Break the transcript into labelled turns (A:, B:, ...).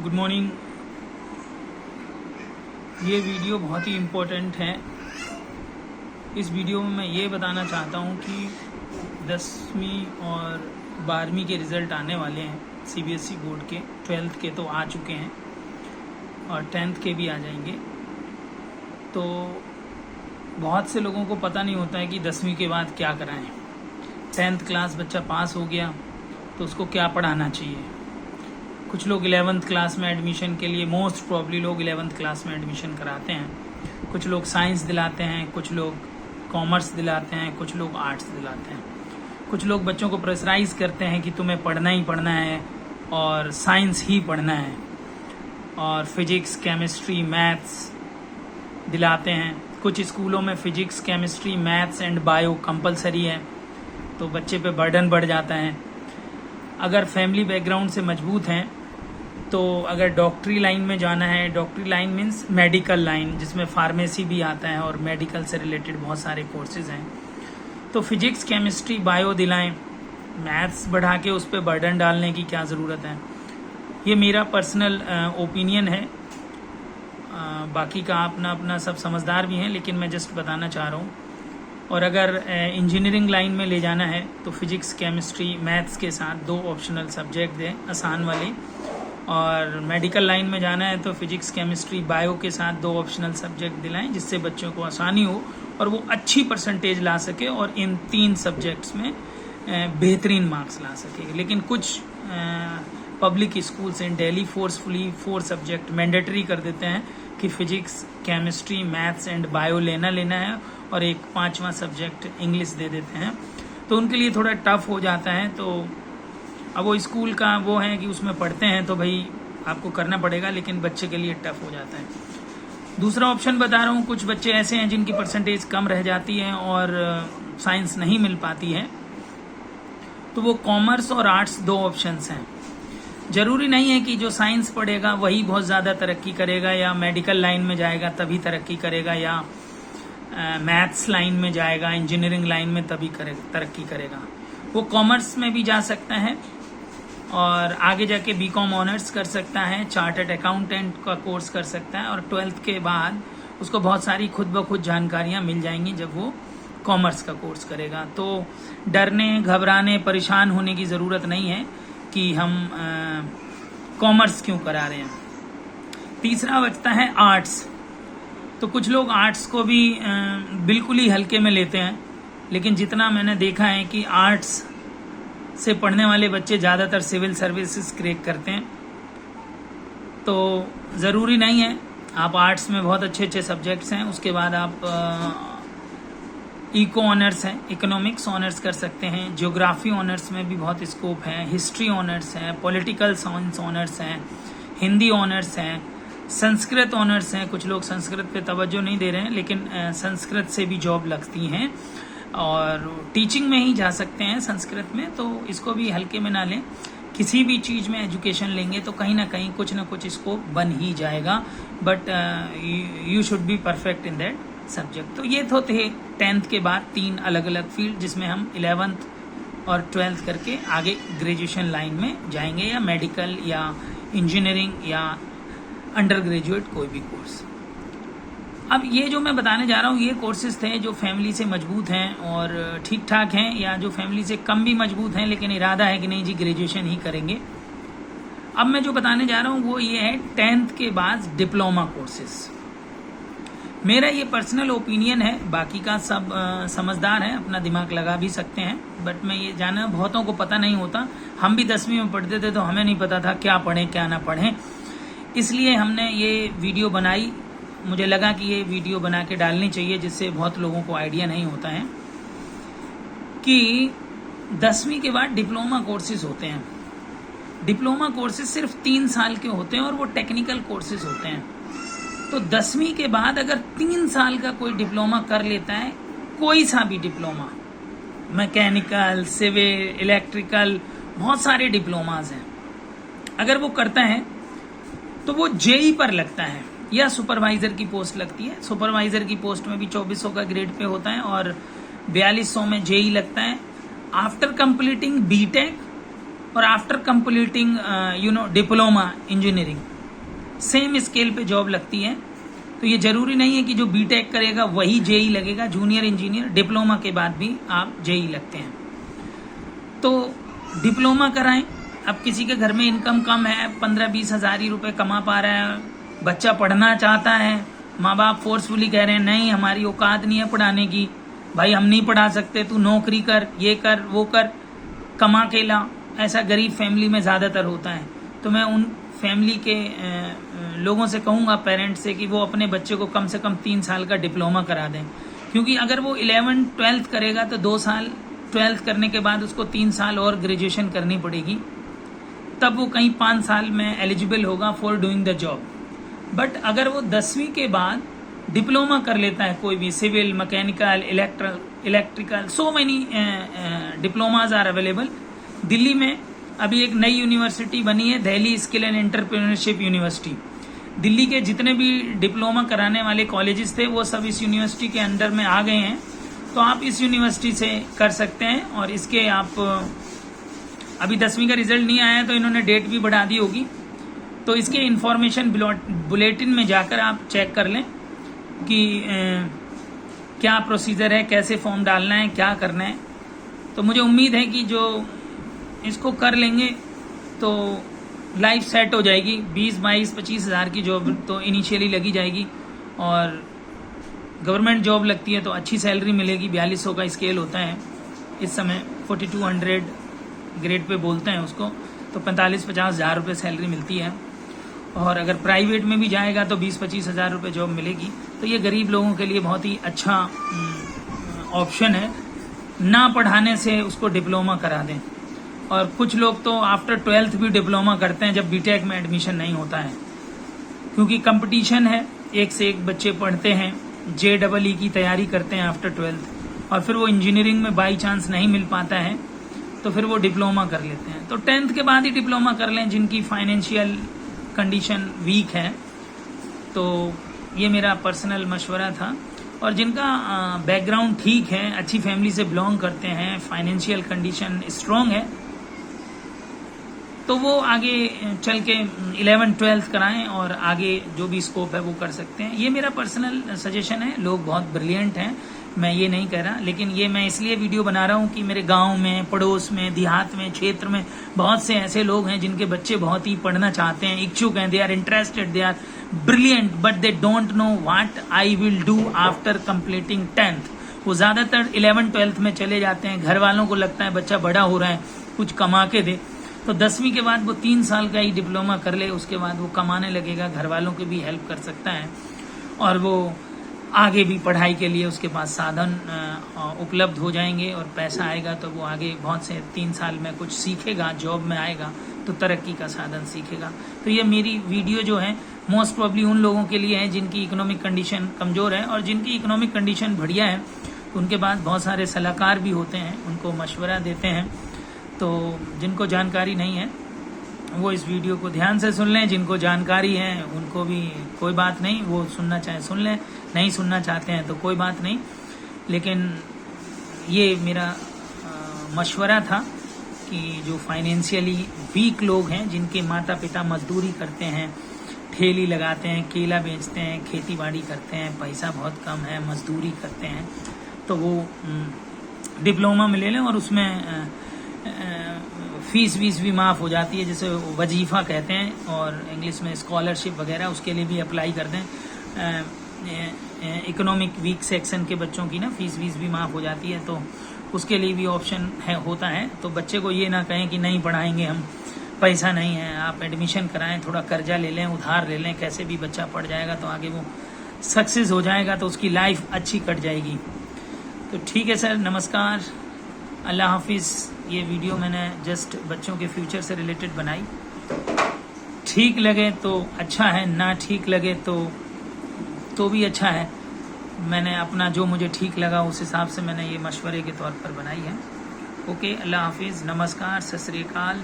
A: Good morning. ये video बहुत ही important है। इस वीडियो में मैं ये बताना चाहता हूँ कि 10वीं और 12वीं के रिज़ल्ट आने वाले हैं सीबीएसई बोर्ड के। 12th के तो आ चुके हैं और 10th के भी आ जाएंगे। तो बहुत से लोगों को पता नहीं होता है कि 10वीं के बाद क्या कराएं। 10th क्लास बच्चा पास हो गया तो उसको क्या पढ़ाना चाहिए। कुछ लोग 11th क्लास में एडमिशन के लिए मोस्ट प्रॉब्ली लोग 11th क्लास में एडमिशन कराते हैं। कुछ लोग साइंस दिलाते हैं, कुछ लोग कॉमर्स दिलाते हैं, कुछ लोग आर्ट्स दिलाते हैं। कुछ लोग बच्चों को प्रेशराइज करते हैं कि तुम्हें पढ़ना ही पढ़ना है और साइंस ही पढ़ना है, और फिजिक्स केमिस्ट्री मैथ्स दिलाते हैं। कुछ स्कूलों में physics chemistry maths and bio compulsory है, तो बच्चे पे बर्डन बढ़ जाता है। अगर फैमिली बैकग्राउंड से मजबूत हैं तो अगर डॉक्टरी लाइन में जाना है, डॉक्टरी लाइन मीन्स मेडिकल लाइन जिसमें फार्मेसी भी आता है और मेडिकल से रिलेटेड बहुत सारे कोर्सेज हैं, तो फिजिक्स केमिस्ट्री बायो दिलाएं। मैथ्स बढ़ा के उस पर बर्डन डालने की क्या ज़रूरत है। ये मेरा पर्सनल ओपिनियन है। बाकी का अपना अपना सब समझदार भी हैं, लेकिन मैं जस्ट बताना चाह रहा हूँ। और अगर इंजीनियरिंग लाइन में ले जाना है तो फिजिक्स केमिस्ट्री मैथ्स के साथ 2 ऑप्शनल सब्जेक्ट दें आसान वाले, और मेडिकल लाइन में जाना है तो फिजिक्स केमिस्ट्री बायो के साथ 2 ऑप्शनल सब्जेक्ट दिलाएं, जिससे बच्चों को आसानी हो और वो अच्छी परसेंटेज ला सके और इन 3 सब्जेक्ट्स में बेहतरीन मार्क्स ला सके। लेकिन कुछ public schools in Delhi forcefully 4 subject mandatory कर देते हैं कि physics chemistry maths and bio लेना है, और एक 5वां सब्जेक्ट इंग्लिश दे देते हैं। तो उनके लिए थोड़ा टफ हो जाता है। तो अब वो स्कूल का वो है कि उसमें पढ़ते हैं तो भाई आपको करना पड़ेगा, लेकिन बच्चे के लिए टफ हो जाता है। दूसरा ऑप्शन बता रहा हूँ, कुछ बच्चे ऐसे हैं जिनकी परसेंटेज कम रह जाती है और साइंस नहीं मिल पाती है, तो वो कॉमर्स और आर्ट्स 2 ऑप्शंस हैं। जरूरी नहीं है कि जो साइंस पढ़ेगा वही बहुत ज़्यादा तरक्की करेगा, या मेडिकल लाइन में जाएगा तभी तरक्की करेगा, या मैथ्स लाइन में जाएगा इंजीनियरिंग लाइन में तभी तरक्की करेगा। वो कॉमर्स में भी जा सकता है और आगे जाके बीकॉम ऑनर्स कर सकता है, चार्टर्ड अकाउंटेंट का कोर्स कर सकता है, और 12th के बाद उसको बहुत सारी खुद ब खुद जानकारियाँ मिल जाएंगी जब वो कॉमर्स का कोर्स करेगा। तो डरने घबराने परेशान होने की ज़रूरत नहीं है कि हम कॉमर्स क्यों करा रहे हैं। तीसरा बचता है आर्ट्स। तो कुछ लोग आर्ट्स को भी बिल्कुल ही हल्के में लेते हैं, लेकिन जितना मैंने देखा है कि आर्ट्स से पढ़ने वाले बच्चे ज़्यादातर सिविल सर्विसेज क्रैक करते हैं। तो ज़रूरी नहीं है। आप आर्ट्स में बहुत अच्छे अच्छे सब्जेक्ट्स हैं, उसके बाद आप इको ऑनर्स हैं, इकोनॉमिक्स ऑनर्स कर सकते हैं, ज्योग्राफी ऑनर्स में भी बहुत स्कोप है, हिस्ट्री ऑनर्स है, पॉलिटिकल साइंस ऑनर्स हैं, हिंदी ऑनर्स हैं, संस्कृत ऑनर्स हैं। कुछ लोग संस्कृत पे तवज्जो नहीं दे रहे हैं, लेकिन संस्कृत से भी जॉब लगती हैं और टीचिंग में ही जा सकते हैं संस्कृत में। तो इसको भी हल्के में ना लें। किसी भी चीज़ में एजुकेशन लेंगे तो कहीं ना कहीं कुछ ना कुछ स्कोप बन ही जाएगा, but you should be perfect in that subject. तो ये तो थे 10th के बाद 3 अलग अलग फील्ड, जिसमें हम 11th और 12th करके आगे ग्रेजुएशन लाइन में जाएंगे, या मेडिकल या इंजीनियरिंग या अंडर ग्रेजुएट कोई भी कोर्स। अब ये जो मैं बताने जा रहा हूँ ये कोर्सेज थे जो फैमिली से मजबूत हैं और ठीक ठाक हैं, या जो फैमिली से कम भी मजबूत हैं लेकिन इरादा है कि नहीं जी ग्रेजुएशन ही करेंगे। अब मैं जो बताने जा रहा हूँ वो ये है 10th के बाद डिप्लोमा कोर्सेज। मेरा ये पर्सनल ओपिनियन है, बाकी का सब समझदार है, अपना दिमाग लगा भी सकते हैं, बट मैं ये जाना बहुतों को पता नहीं होता। हम भी 10वीं में पढ़ते थे तो हमें नहीं पता था क्या पढ़ें क्या ना पढ़ें, इसलिए हमने ये वीडियो बनाई। मुझे लगा कि ये वीडियो बना के डालनी चाहिए, जिससे बहुत लोगों को आइडिया नहीं होता है कि 10वीं के बाद डिप्लोमा कोर्सेज होते हैं। डिप्लोमा कोर्सेज सिर्फ 3 साल के होते हैं और वो टेक्निकल कोर्सेज होते हैं। तो 10वीं के बाद अगर 3 साल का कोई डिप्लोमा कर लेता है, कोई सा भी डिप्लोमा, मैकेनिकल सिविल इलेक्ट्रिकल बहुत सारे डिप्लोमाज हैं, अगर वो करता है तो वो जेई पर लगता है या सुपरवाइजर की पोस्ट लगती है। सुपरवाइजर की पोस्ट में भी 2400 का ग्रेड पे होता है और 4200 में जेई लगता है। आफ्टर कंप्लीटिंग बीटेक और after completing diploma engineering, same scale पे जॉब लगती है। तो ये जरूरी नहीं है कि जो बीटेक करेगा वही जेई लगेगा, जूनियर इंजीनियर डिप्लोमा के बाद भी आप जेई लगते हैं। तो डिप्लोमा कराएं। अब किसी के घर में इनकम कम है, 15-20 हज़ार ही रुपए कमा पा रहा है, बच्चा पढ़ना चाहता है, माँ बाप फोर्सफुली कह रहे हैं नहीं हमारी औकात नहीं है पढ़ाने की, भाई हम नहीं पढ़ा सकते, तू नौकरी कर, ये कर, वो कर, कमा के ला, ऐसा गरीब फैमिली में ज़्यादातर होता है। तो मैं उन फैमिली के लोगों से कहूँगा, पेरेंट्स से, कि वो अपने बच्चे को कम से कम 3 साल का डिप्लोमा करा दें। क्योंकि अगर वो 11th-12th करेगा तो 2 साल 12th करने के बाद उसको 3 साल और ग्रेजुएशन करनी पड़ेगी, तब वो कहीं 5 साल में एलिजिबल होगा for doing the job. But अगर वो 10वीं के बाद डिप्लोमा कर लेता है, कोई भी civil, mechanical, electrical, so many diplomas are available. Delhi में अभी एक नई यूनिवर्सिटी बनी है, Delhi skill and entrepreneurship university. Delhi के जितने भी डिप्लोमा कराने वाले कॉलेजेस थे वो सब इस यूनिवर्सिटी के अंडर में आ गए हैं। तो आप इस यूनिवर्सिटी से कर सकते हैं। और इसके आप अभी 10वीं का रिजल्ट नहीं आया है तो इन्होंने डेट भी बढ़ा दी होगी, तो इसके इंफॉर्मेशन बुलेटिन में जाकर आप चेक कर लें कि क्या प्रोसीजर है, कैसे फॉर्म डालना है, क्या करना है। तो मुझे उम्मीद है कि जो इसको कर लेंगे तो लाइफ सेट हो जाएगी। 20-22-25 हज़ार की जॉब तो इनिशियली लगी जाएगी, और गवर्नमेंट जॉब लगती है तो अच्छी सैलरी मिलेगी। 4200 का स्केल होता है इस समय, 4200 ग्रेड पे बोलते हैं उसको, तो 45-50 हज़ार रुपये सैलरी मिलती है। और अगर प्राइवेट में भी जाएगा तो 20-25 हज़ार रुपये जॉब मिलेगी। तो ये गरीब लोगों के लिए बहुत ही अच्छा ऑप्शन है। ना पढ़ाने से उसको डिप्लोमा करा दें। और कुछ लोग तो आफ्टर 12th भी डिप्लोमा करते हैं जब बीटेक में एडमिशन नहीं होता है, क्योंकि कंपटीशन है, एक से एक बच्चे पढ़ते हैं, JEE की तैयारी करते हैं आफ्टर 12th, और फिर वो इंजीनियरिंग में बाई चांस नहीं मिल पाता है तो फिर वो डिप्लोमा कर लेते हैं। तो 10th के बाद ही डिप्लोमा कर लें जिनकी फाइनेंशियल कंडीशन वीक है। तो ये मेरा पर्सनल मशवरा था। और जिनका बैकग्राउंड ठीक है, अच्छी फैमिली से बिलोंग करते हैं, फाइनेंशियल कंडीशन स्ट्रॉन्ग है, तो वो आगे चल के 11th-12th कराएं और आगे जो भी स्कोप है वो कर सकते हैं। ये मेरा पर्सनल सजेशन है। लोग बहुत ब्रिलियंट हैं, मैं ये नहीं कह रहा, लेकिन ये मैं इसलिए वीडियो बना रहा हूँ कि मेरे गांव में, पड़ोस में, देहात में, क्षेत्र में बहुत से ऐसे लोग हैं जिनके बच्चे बहुत ही पढ़ना चाहते हैं, इच्छुक हैं, they are interested, they are brilliant, but they don't know what I will do after completing 10th। वो ज्यादातर 11th-12th में चले जाते हैं। घर वालों को लगता है बच्चा बड़ा हो रहा है, कुछ कमा के दे, तो 10वीं के बाद वो 3 साल का ही डिप्लोमा कर ले, उसके बाद वो कमाने लगेगा, घर वालों की भी हेल्प कर सकता है, और वो आगे भी पढ़ाई के लिए उसके पास साधन उपलब्ध हो जाएंगे और पैसा आएगा, तो वो आगे बहुत से 3 साल में कुछ सीखेगा, जॉब में आएगा तो तरक्की का साधन सीखेगा। तो ये मेरी वीडियो जो है मोस्ट प्रॉब्ली उन लोगों के लिए है जिनकी इकोनॉमिक कंडीशन कमज़ोर है, और जिनकी इकोनॉमिक कंडीशन बढ़िया है उनके पास बहुत सारे सलाहकार भी होते हैं, उनको मशवरा देते हैं। तो जिनको जानकारी नहीं है वो इस वीडियो को ध्यान से सुन लें, जिनको जानकारी है उनको भी कोई बात नहीं, वो सुनना चाहे सुन लें, नहीं सुनना चाहते हैं तो कोई बात नहीं। लेकिन ये मेरा मशवरा था कि जो फाइनेंशियली वीक लोग हैं, जिनके माता पिता मजदूरी करते हैं, ठेली लगाते हैं, केला बेचते हैं, खेती बाड़ी करते हैं, पैसा बहुत कम है, मजदूरी करते हैं, तो वो डिप्लोमा में ले लें और उसमें फीस वीस भी माफ़ हो जाती है, जैसे वजीफ़ा कहते हैं, और इंग्लिश में स्कॉलरशिप वगैरह, उसके लिए भी अप्लाई कर दें। इकोनॉमिक वीक सेक्शन के बच्चों की ना फीस वीस भी माफ़ हो जाती है, तो उसके लिए भी ऑप्शन है, होता है। तो बच्चे को ये ना कहें कि नहीं पढ़ाएंगे हम, पैसा नहीं है, आप एडमिशन कराएं, थोड़ा कर्जा ले लें, उधार ले लें, कैसे भी बच्चा पढ़ जाएगा तो आगे वो सक्सेस हो जाएगा, तो उसकी लाइफ अच्छी कट जाएगी। तो ठीक है सर, नमस्कार, अल्लाह हाफिज़। ये वीडियो मैंने जस्ट बच्चों के फ्यूचर से रिलेटेड बनाई। ठीक लगे तो अच्छा है, ना ठीक लगे तो भी अच्छा है। मैंने अपना जो मुझे ठीक लगा उस हिसाब से मैंने ये मशवरे के तौर पर बनाई है। ओके, अल्लाह हाफिज़, नमस्कार, सत श्री अकाल।